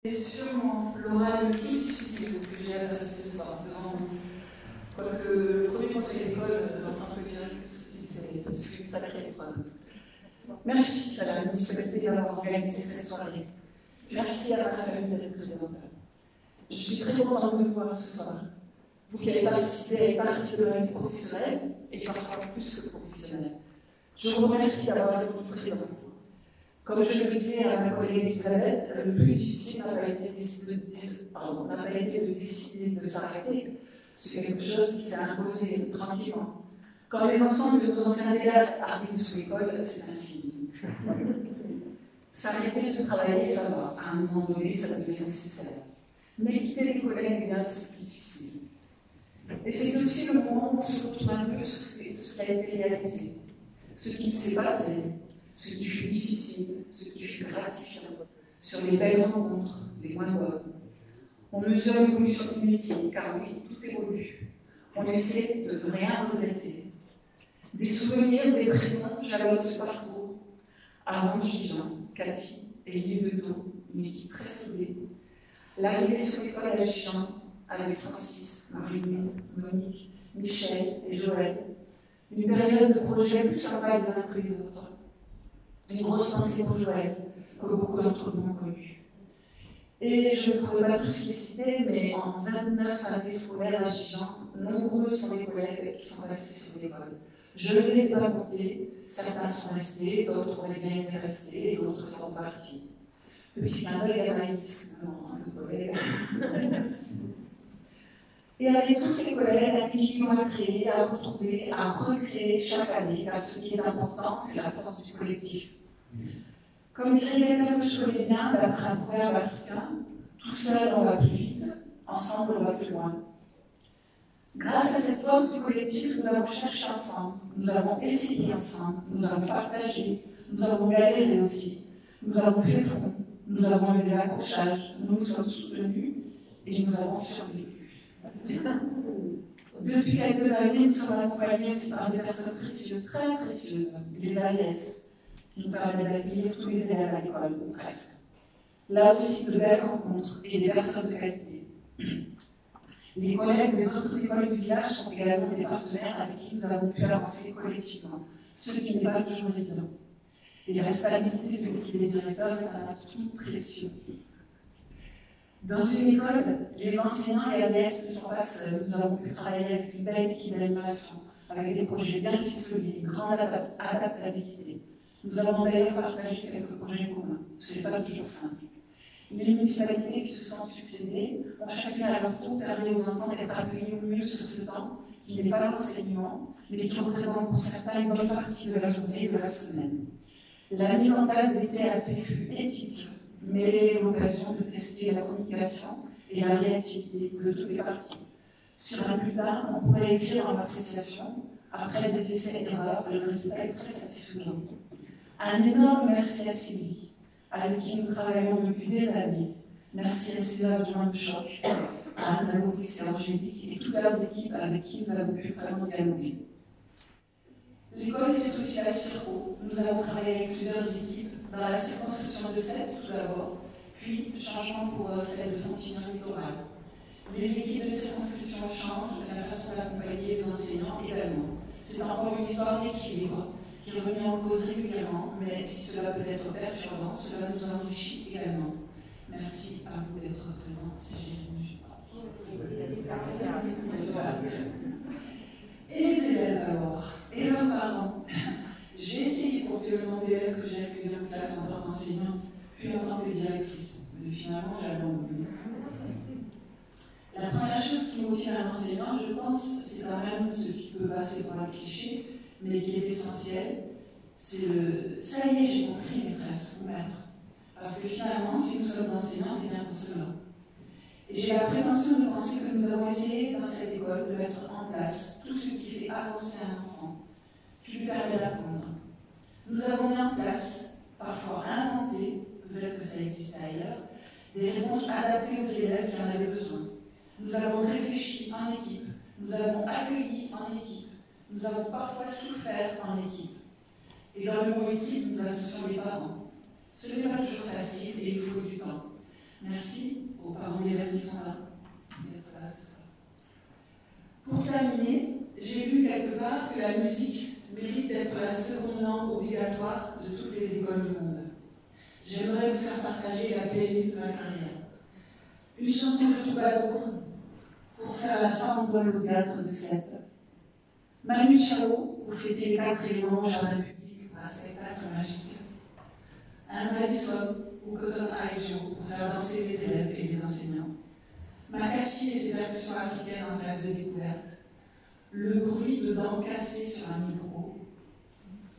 C'est sûrement l'oral le plus difficile que j'ai adressé ce soir devant vous. Quoique le premier conseil d'école d'entendre le dire que c'est une sacrée épreuve. Merci à la municipalité d'avoir organisé cette soirée. Merci à ma famille d'être présente. Je suis très contente de vous voir ce soir. Vous qui avez participé à une partie de ma vie professionnelle et parfois plus que professionnelle. Je vous remercie d'avoir répondu présent. Comme je le disais à ma collègue Elisabeth, le plus difficile n'a pas été de décider de s'arrêter. C'est quelque chose qui s'est imposé tranquillement. Quand les enfants de nos anciens élèves arrivent sous l'école, c'est ainsi. S'arrêter de travailler, ça va. À un moment donné, ça devient nécessaire. Mais quitter les collègues, bien, c'est plus difficile. Et c'est aussi le moment où on se retrouve un peu sur ce qui a été réalisé, ce qui ne s'est pas fait, ce qui fut difficile, ce qui fut gratifiant, sur les belles rencontres, les moins bonnes. On mesure l'évolution du métier, car oui, tout évolue. On essaie de ne rien regretter. Des souvenirs, des prénoms jalonnent ce parcours. Avant Gijan, Cathy et Lille de dos, une équipe très soudée. L'arrivée sur l'école à Gijan, avec Francis, Marie-Louise, Monique, Michel et Joël. Une période de projet plus sympa les uns que les autres. Une grosse pensée pour Joël, que beaucoup d'entre vous ont connu. Et je ne pourrais pas tous les citer, mais en 29 années scolaires à Gijan, nombreux sont les collègues qui sont restés sur l'école. Je ne les ai pas comptés, certains sont restés, d'autres auraient bien été restés, et d'autres sont partis. Petit clin d'œil à Maïs, le collègue. Et avec tous ces collègues, un équilibre à créer, à retrouver, à recréer chaque année, car ce qui est important, c'est la force du collectif. Comme dirait quelqu'un que je connais bien, d'après un proverbe africain, tout seul on va plus vite, ensemble on va plus loin. Grâce à cette force du collectif, nous avons cherché ensemble, nous avons essayé ensemble, nous avons partagé, nous avons galéré aussi, nous avons fait front, nous avons eu des accrochages, nous nous sommes soutenus et nous avons survécu. Depuis quelques années, nous sommes accompagnés aussi par des personnes précieuses, très précieuses, les AIS, qui nous permettent d'accueillir tous les élèves à l'école, ou presque. Là aussi, de belles rencontres et des personnes de qualité. Les collègues des autres écoles du village sont également des partenaires avec qui nous avons pu avancer collectivement, ce qui n'est pas toujours évident. Et la stabilité de l'équipe des directeurs est un atout précieux. Dans une école, les enseignants et ADS ne sont pas seuls. Nous avons pu travailler avec une belle équipe d'animation, avec des projets bien ficelés, une grande adaptabilité. Nous avons d'ailleurs partagé quelques projets communs. Ce n'est pas toujours simple. Les municipalités qui se sont succédées ont chacun à leur tour permis aux enfants d'être accueillis au mieux sur ce temps, qui n'est pas l'enseignement, mais qui représente pour certains une bonne partie de la journée et de la semaine. La mise en place des TAP fut épique, mais l'occasion de tester la communication et la réactivité de toutes les parties. Sur un bulletin, on pourrait écrire en appréciation, après des essais-erreurs, le résultat est très satisfaisant. Un énorme merci à Sylvie, avec qui nous travaillons depuis des années. Merci à ses adjoints de choc, à Anna Maurice et Angélique et toutes leurs équipes avec qui nous avons pu vraiment dialoguer. L'école, c'est aussi la CIRCO. Nous avons travaillé avec plusieurs équipes dans la circonscription de Sète tout d'abord, puis changement pour celle de Fontenay-Littoral. Les équipes de circonscription changent, la façon d'accompagner les enseignants également. C'est encore une histoire d'équilibre qui est remis en cause régulièrement, mais si cela peut être perturbant, cela nous enrichit également. Merci à vous d'être présents, c'est Jérémy. Voilà. Et les élèves alors, et leurs parents. J'ai essayé de compter le nombre d'élèves que j'ai accueillis en classe en tant qu'enseignante, puis en tant que directrice. Mais finalement, j'ai abandonné. La première chose qui motive un enseignant, je pense, c'est quand même ce qui peut passer pour un cliché, mais qui est essentiel, c'est le « ça y est, j'ai compris, maîtresse ou maître ». Parce que finalement, si nous sommes enseignants, c'est bien pour cela. Et j'ai la prétention de penser que nous avons essayé dans cette école de mettre en place tout ce qui fait avancer un enfant, qui lui permet d'apprendre. Nous avons mis en place, parfois inventé, peut-être que ça existe ailleurs, des réponses adaptées aux élèves qui en avaient besoin. Nous avons réfléchi en équipe, nous avons accueilli en équipe, nous avons parfois souffert en équipe. Et dans le mot équipe, nous associons les parents. Ce n'est pas toujours facile et il faut du temps. Merci aux parents d'élèves qui sont là, d'être là ce soir. Pour terminer, j'ai lu quelque part que la musique mérite d'être la seconde langue obligatoire de toutes les écoles du monde. J'aimerais vous faire partager la playlist de ma carrière. Une chanson de troubadour pour faire la farandole au théâtre de Sète. Manu Chao pour fêter les 4 éléments au jardin public pour un spectacle magique. Un Madison ou Cotton Eye Joe pour faire danser les élèves et les enseignants. Makassi et ses percussions africaines en classe de découverte. Le bruit de dents cassées sur un micro.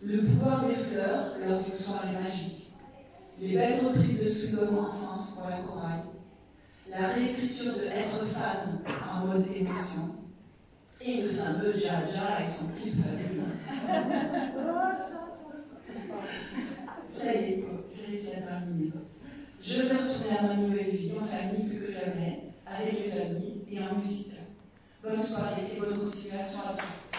Le pouvoir des fleurs lors d'une soirée magique. Les belles reprises de Sweet Home Enfance pour la chorale. La réécriture de Être fan en mode émotion. Et le fameux Jaja et son clip fabuleux. Ça y est, j'ai réussi à terminer. Je vais retourner à ma nouvelle vie, en famille plus que jamais, avec les amis et en musique. Bonne soirée et bonne continuation à tous.